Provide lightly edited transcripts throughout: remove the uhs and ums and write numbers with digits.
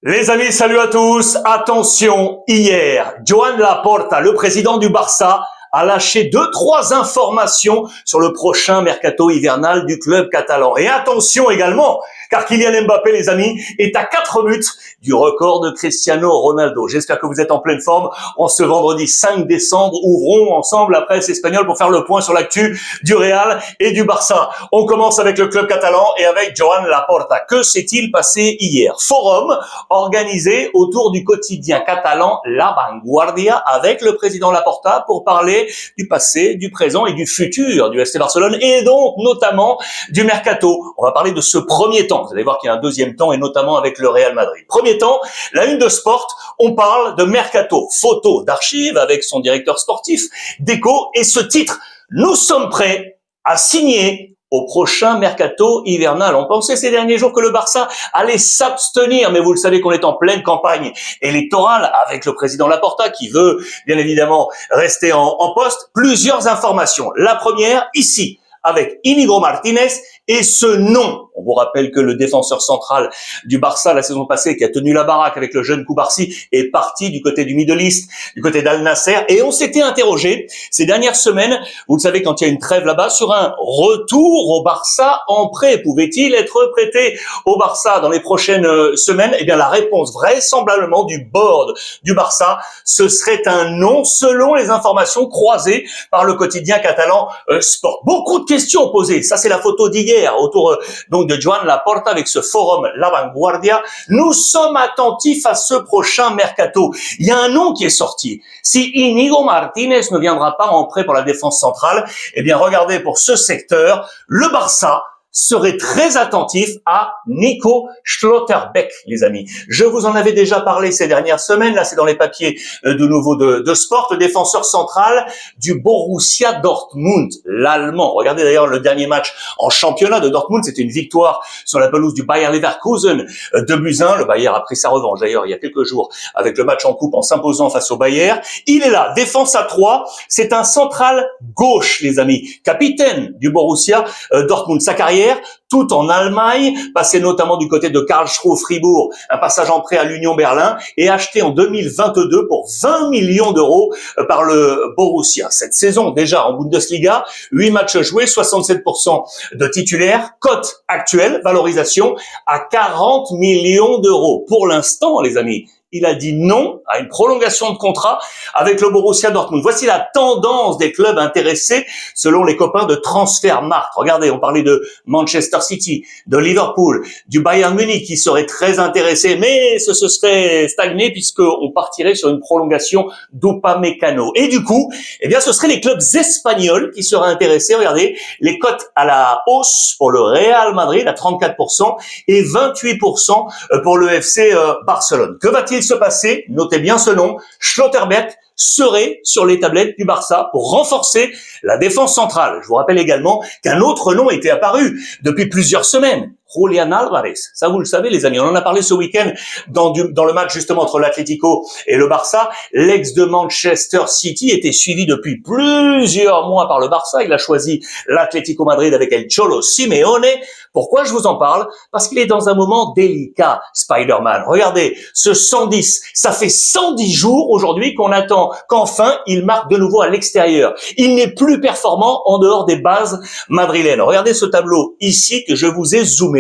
Les amis, salut à tous. Attention, hier, Joan Laporta, le président du Barça, a lâché 2-3 informations sur le prochain mercato hivernal du club catalan. Et attention également, car Kylian Mbappé, les amis, est à 4 buts du record de Cristiano Ronaldo. J'espère que vous êtes en pleine forme. En ce vendredi 5 décembre, ouvrons ensemble la presse espagnole pour faire le point sur l'actu du Real et du Barça. On commence avec le club catalan et avec Joan Laporta. Que s'est-il passé hier? Forum organisé autour du quotidien catalan La Vanguardia avec le président Laporta pour parler du passé, du présent et du futur du FC Barcelone et donc notamment du mercato. On va parler de ce premier temps. Vous allez voir qu'il y a un deuxième temps et notamment avec le Real Madrid. Premier temps, la une de Sport, on parle de mercato. Photo d'archives avec son directeur sportif, Deco, et ce titre, nous sommes prêts à signer au prochain mercato hivernal. On pensait ces derniers jours que le Barça allait s'abstenir, mais vous le savez qu'on est en pleine campagne électorale avec le président Laporta qui veut bien évidemment rester en poste. Plusieurs informations. La première, ici, avec Íñigo Martínez et ce nom. On vous rappelle que le défenseur central du Barça la saison passée, qui a tenu la baraque avec le jeune Koubarsi, est parti du côté du Middle East, du côté d'Al Nasser. Et on s'était interrogé ces dernières semaines, vous le savez, quand il y a une trêve là-bas, sur un retour au Barça en prêt. Pouvait-il être prêté au Barça dans les prochaines semaines? Eh bien, la réponse vraisemblablement du board du Barça, ce serait un non selon les informations croisées par le quotidien catalan Sport. Beaucoup de questions posées. Ça, c'est la photo d'hier autour donc de Joan Laporta avec ce forum La Vanguardia. Nous sommes attentifs à ce prochain mercato. Il y a un nom qui est sorti. Si Íñigo Martínez ne viendra pas en prêt pour la défense centrale, eh bien regardez, pour ce secteur, le Barça serait très attentif à Nico Schlotterbeck, les amis. Je vous en avais déjà parlé ces dernières semaines. Là, c'est dans les papiers de nouveau de Sport, le défenseur central du Borussia Dortmund, l'Allemand. Regardez d'ailleurs le dernier match en championnat de Dortmund. C'était une victoire sur la pelouse du Bayer Leverkusen, 2-1. Le Bayer a pris sa revanche d'ailleurs il y a quelques jours avec le match en coupe en s'imposant face au Bayer. Il est là, défense à 3. C'est un central gauche, les amis. Capitaine du Borussia Dortmund. Sa carrière tout en Allemagne, passé notamment du côté de Karlsruhe Fribourg, un passage en prêt à l'Union Berlin et acheté en 2022 pour 20 millions d'euros par le Borussia. Cette saison déjà en Bundesliga, 8 matchs joués, 67% de titulaires, cote actuelle, valorisation à 40 millions d'euros. Pour l'instant, les amis, il a dit non à une prolongation de contrat avec le Borussia Dortmund. Voici la tendance des clubs intéressés selon les copains de Transfermarkt. Regardez, on parlait de Manchester City, de Liverpool, du Bayern Munich qui serait très intéressé, mais ce serait stagné puisqu'on partirait sur une prolongation d'Upamecano. Et du coup, eh bien, ce seraient les clubs espagnols qui seraient intéressés. Regardez, les cotes à la hausse pour le Real Madrid à 34% et 28% pour le FC Barcelone. Que va-t-il se passer? Notez bien ce nom, Schlotterbeck serait sur les tablettes du Barça pour renforcer la défense centrale. Je vous rappelle également qu'un autre nom était apparu depuis plusieurs semaines. Julián Álvarez, ça vous le savez les amis, on en a parlé ce week-end dans le match justement entre l'Atlético et le Barça. L'ex de Manchester City était suivi depuis plusieurs mois par le Barça, il a choisi l'Atlético Madrid avec El Cholo Simeone. Pourquoi je vous en parle? Parce qu'il est dans un moment délicat, Spider-Man. Regardez, ce 110, ça fait 110 jours aujourd'hui qu'on attend qu'enfin il marque de nouveau à l'extérieur. Il n'est plus performant en dehors des bases madrilènes. Regardez ce tableau ici que je vous ai zoomé.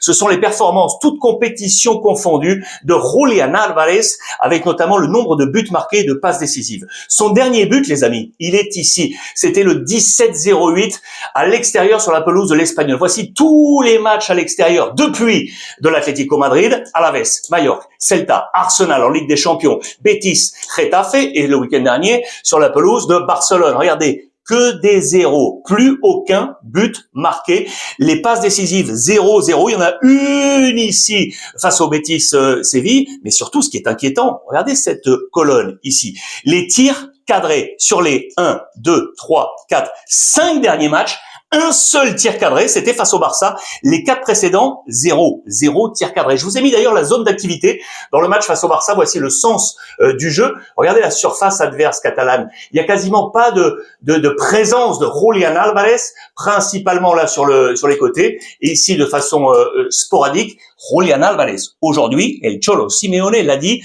Ce sont les performances, toutes compétitions confondues, de Julián Álvarez, avec notamment le nombre de buts marqués et de passes décisives. Son dernier but, les amis, il est ici. C'était le 17-08 à l'extérieur sur la pelouse de l'Espagnol. Voici tous les matchs à l'extérieur depuis de l'Atlético Madrid, Alaves, Mallorca, Celta, Arsenal en Ligue des Champions, Betis, Getafe et le week-end dernier sur la pelouse de Barcelone. Regardez, que des zéros, plus aucun but marqué. Les passes décisives 0-0, il y en a une ici face au Betis Séville, mais surtout ce qui est inquiétant, regardez cette colonne ici. Les tirs cadrés sur les 1, 2, 3, 4, 5 derniers matchs, un seul tir cadré, c'était face au Barça. Les 4 précédents, zéro tir cadré. Je vous ai mis d'ailleurs la zone d'activité dans le match face au Barça. Voici le sens du jeu. Regardez la surface adverse catalane. Il y a quasiment pas de présence de Julián Álvarez, principalement là sur les côtés, et ici de façon sporadique, Julián Álvarez. Aujourd'hui, El Cholo Simeone l'a dit,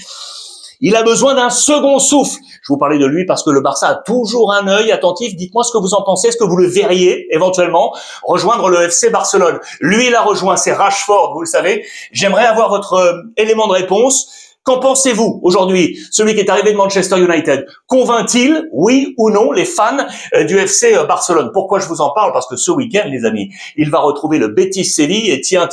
il a besoin d'un second souffle. Je vous parlais de lui parce que le Barça a toujours un œil attentif. Dites-moi ce que vous en pensez. Est-ce que vous le verriez éventuellement rejoindre le FC Barcelone? Lui, il a rejoint, c'est Rashford, vous le savez. J'aimerais avoir votre élément de réponse. Qu'en pensez-vous aujourd'hui? Celui qui est arrivé de Manchester United, convainc-il, oui ou non, les fans du FC Barcelone? Pourquoi je vous en parle? Parce que ce week-end, les amis, il va retrouver le Betis Séville et tiens,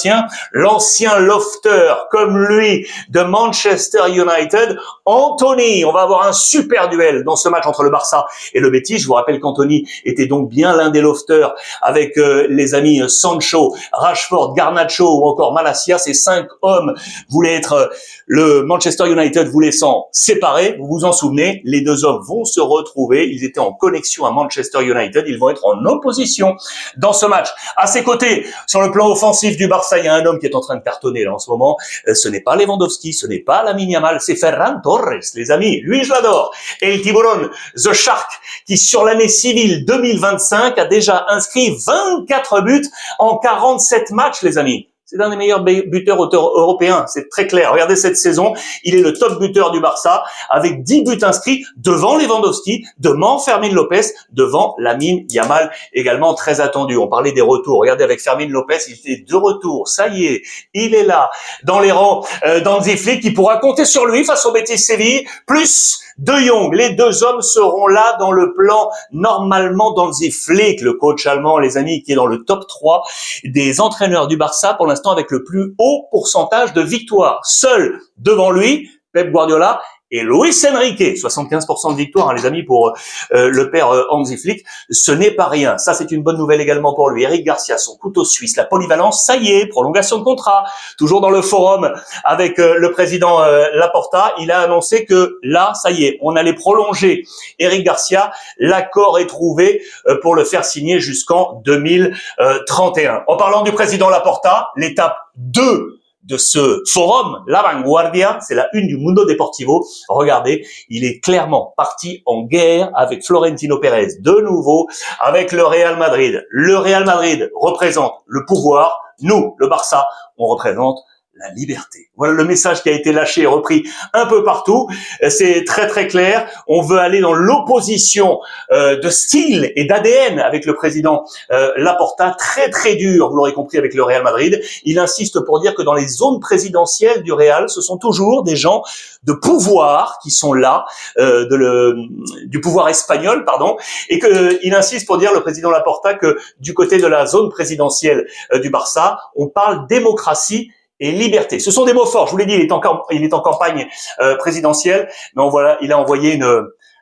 l'ancien lofter comme lui de Manchester United, Anthony. On va avoir un super duel dans ce match entre le Barça et le Betis. Je vous rappelle qu'Anthony était donc bien l'un des lofters avec les amis Sancho, Rashford, Garnacho ou encore Malacia. Ces 5 hommes voulaient être le Manchester United voulait s'en séparer, vous vous en souvenez, les 2 hommes vont se retrouver, ils étaient en connexion à Manchester United, ils vont être en opposition dans ce match. À ses côtés, sur le plan offensif du Barça, il y a un homme qui est en train de cartonner là en ce moment, ce n'est pas Lewandowski, ce n'est pas Lamine Yamal, c'est Ferran Torres, les amis, lui je l'adore. Et le Tiburon, The Shark, qui sur l'année civile 2025 a déjà inscrit 24 buts en 47 matchs, les amis. C'est l'un des meilleurs buteurs européens, c'est très clair. Regardez cette saison, il est le top buteur du Barça avec 10 buts inscrits devant Lewandowski, devant Fermín López, devant Lamine Yamal, également très attendu. On parlait des retours. Regardez avec Fermín López, il fait 2 retours. Ça y est, il est là dans les rangs d'Hansi Flick qui pourra compter sur lui face au Betis Séville, plus De Jong. Les 2 hommes seront là dans le plan normalement d'Hansi Flick, le coach allemand, les amis, qui est dans le top 3 des entraîneurs du Barça pour l'instant avec le plus haut pourcentage de victoires. Seul devant lui, Pep Guardiola et Luis Enrique, 75% de victoire, hein, les amis, pour le père Hansi Flick, ce n'est pas rien. Ça, c'est une bonne nouvelle également pour lui. Eric Garcia, son couteau suisse, la polyvalence, ça y est, prolongation de contrat. Toujours dans le forum avec le président Laporta, il a annoncé que là, ça y est, on allait prolonger Eric Garcia. L'accord est trouvé pour le faire signer jusqu'en 2031. En parlant du président Laporta, l'étape 2 de ce forum, La Vanguardia, c'est la une du Mundo Deportivo. Regardez, il est clairement parti en guerre avec Florentino Pérez, de nouveau avec le Real Madrid. Le Real Madrid représente le pouvoir, nous, le Barça, on représente la liberté. Voilà le message qui a été lâché et repris un peu partout. C'est très très clair. On veut aller dans l'opposition de style et d'ADN avec le président Laporta. Très très dur, vous l'aurez compris, avec le Real Madrid. Il insiste pour dire que dans les zones présidentielles du Real, ce sont toujours des gens de pouvoir qui sont là, du pouvoir espagnol, pardon, et que il insiste pour dire, le président Laporta, que du côté de la zone présidentielle du Barça, on parle démocratie et liberté. Ce sont des mots forts. Je vous l'ai dit, il est en campagne présidentielle, mais voilà, il a envoyé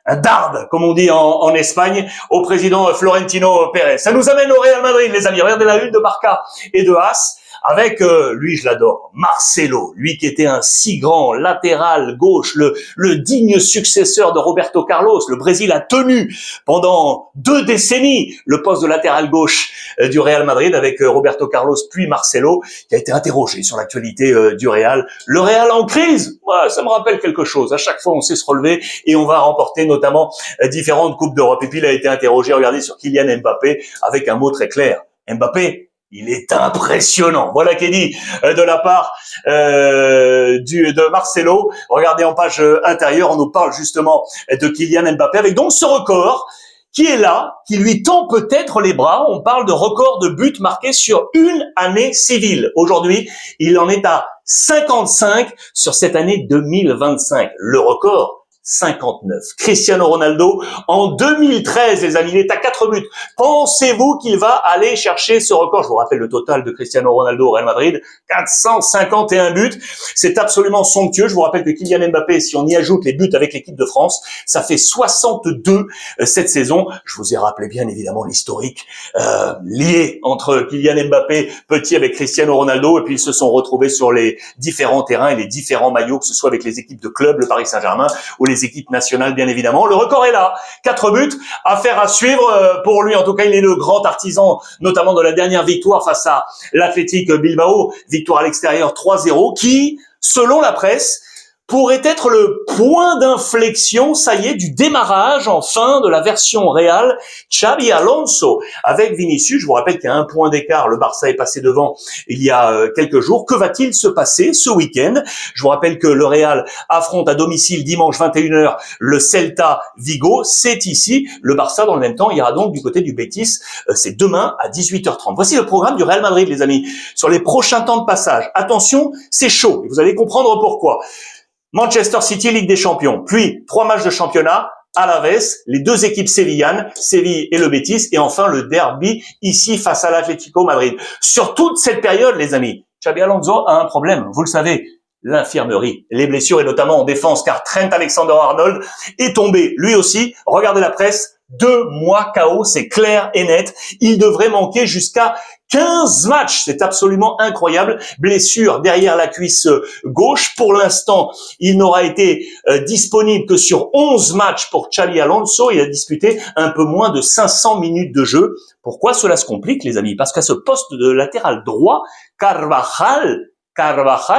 un darde, comme on dit en Espagne, au président Florentino Pérez. Ça nous amène au Real Madrid, les amis. Regardez la une de Marca et de AS. Avec, lui, je l'adore, Marcelo, lui qui était un si grand latéral gauche, le digne successeur de Roberto Carlos. Le Brésil a tenu pendant 2 décennies le poste de latéral gauche du Real Madrid avec Roberto Carlos puis Marcelo, qui a été interrogé sur l'actualité du Real. Le Real en crise, ouais, ça me rappelle quelque chose. À chaque fois, on sait se relever et on va remporter notamment différentes Coupes d'Europe. Et puis, il a été interrogé, regardez, sur Kylian Mbappé avec un mot très clair. Mbappé, il est impressionnant. Voilà qui est dit de la part de Marcelo. Regardez en page intérieure, on nous parle justement de Kylian Mbappé avec donc ce record qui est là, qui lui tend peut-être les bras. On parle de record de buts marqués sur une année civile. Aujourd'hui, il en est à 55 sur cette année 2025. Le record, 59. Cristiano Ronaldo, en 2013, les amis, il est à 4 buts. Pensez-vous qu'il va aller chercher ce record? Je vous rappelle le total de Cristiano Ronaldo au Real Madrid, 451 buts. C'est absolument somptueux. Je vous rappelle que Kylian Mbappé, si on y ajoute les buts avec l'équipe de France, ça fait 62 cette saison. Je vous ai rappelé bien évidemment l'historique lié entre Kylian Mbappé, petit, avec Cristiano Ronaldo, et puis ils se sont retrouvés sur les différents terrains et les différents maillots, que ce soit avec les équipes de club, le Paris Saint-Germain, ou les les équipes nationales, bien évidemment. Le record est là. 4 buts, affaire à suivre pour lui. En tout cas, il est le grand artisan, notamment de la dernière victoire face à l'Athletic Bilbao, victoire à l'extérieur 3-0, qui, selon la presse, pourrait être le point d'inflexion, ça y est, du démarrage enfin de la version réelle Xabi Alonso avec Vinicius. Je vous rappelle qu'il y a 1 point d'écart, le Barça est passé devant il y a quelques jours. Que va-t-il se passer ce week-end? Je vous rappelle que le Real affronte à domicile dimanche 21h le Celta Vigo, c'est ici. Le Barça, dans le même temps, ira donc du côté du Betis, c'est demain à 18h30. Voici le programme du Real Madrid, les amis, sur les prochains temps de passage. Attention, c'est chaud, et vous allez comprendre pourquoi. Manchester City, Ligue des Champions, puis 3 matchs de championnat, Alaves, les 2 équipes sévillanes, Séville et le Betis, et enfin le derby ici face à l'Atlético Madrid. Sur toute cette période, les amis, Xabi Alonso a un problème, vous le savez, l'infirmerie, les blessures et notamment en défense, car Trent Alexander-Arnold est tombé, lui aussi, regardez la presse, 2 mois KO, c'est clair et net, il devrait manquer jusqu'à 15 matchs, c'est absolument incroyable. Blessure derrière la cuisse gauche. Pour l'instant, il n'aura été disponible que sur 11 matchs pour Xabi Alonso. Il a disputé un peu moins de 500 minutes de jeu. Pourquoi cela se complique, les amis? Parce qu'à ce poste de latéral droit, Carvajal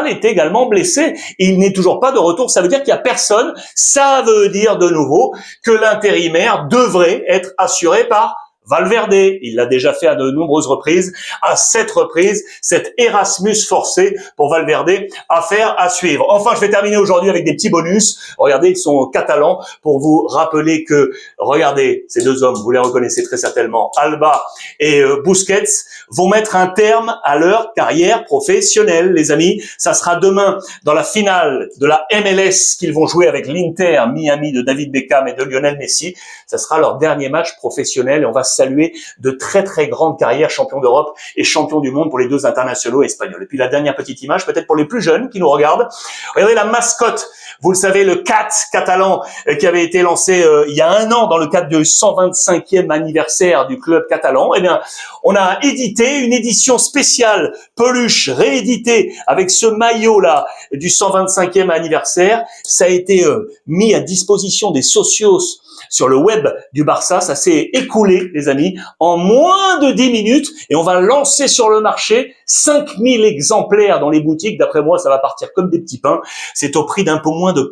est également blessé. Il n'est toujours pas de retour. Ça veut dire qu'il n'y a personne. Ça veut dire de nouveau que l'intérimaire devrait être assuré par Valverde. Il l'a déjà fait à de nombreuses reprises. À 7 reprises, cet Erasmus forcé pour Valverde, affaire à suivre. Enfin, je vais terminer aujourd'hui avec des petits bonus. Regardez, ils sont catalans pour vous rappeler que, regardez, ces 2 hommes, vous les reconnaissez très certainement, Alba et Busquets, vont mettre un terme à leur carrière professionnelle, les amis. Ça sera demain dans la finale de la MLS qu'ils vont jouer avec l'Inter Miami de David Beckham et de Lionel Messi. Ça sera leur dernier match professionnel et on va saluer de très très grandes carrières, champion d'Europe et champion du monde pour les 2 internationaux espagnols. Et puis la dernière petite image, peut-être pour les plus jeunes qui nous regardent. Regardez la mascotte. Vous le savez, le CAT catalan qui avait été lancé il y a 1 an dans le cadre du 125e anniversaire du club catalan. Eh bien, on a édité une édition spéciale peluche rééditée avec ce maillot-là du 125e anniversaire. Ça a été mis à disposition des socios sur le web du Barça. Ça s'est écoulé, les amis, en moins de 10 minutes et on va lancer sur le marché 5000 exemplaires dans les boutiques. D'après moi, ça va partir comme des petits pains. C'est au prix d'un peu moins de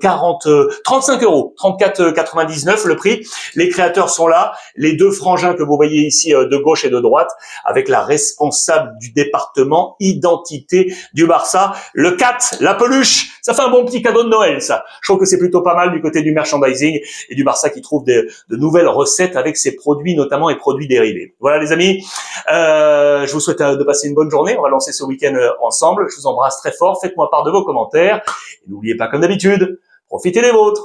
35 euros, 34,99 le prix. Les créateurs sont là, les 2 frangins que vous voyez ici de gauche et de droite, avec la responsable du département identité du Barça, le CAT, la peluche. Ça fait un bon petit cadeau de Noël, ça. Je trouve que c'est plutôt pas mal du côté du merchandising et du Barça qui trouve de nouvelles recettes avec ses produits, notamment et produits dérivés. Voilà, les amis. Je vous souhaite de passer une bonne journée. On va lancer ce week-end ensemble. Je vous embrasse très fort. Faites-moi part de vos commentaires. Et n'oubliez pas, comme d'habitude, profitez des vôtres.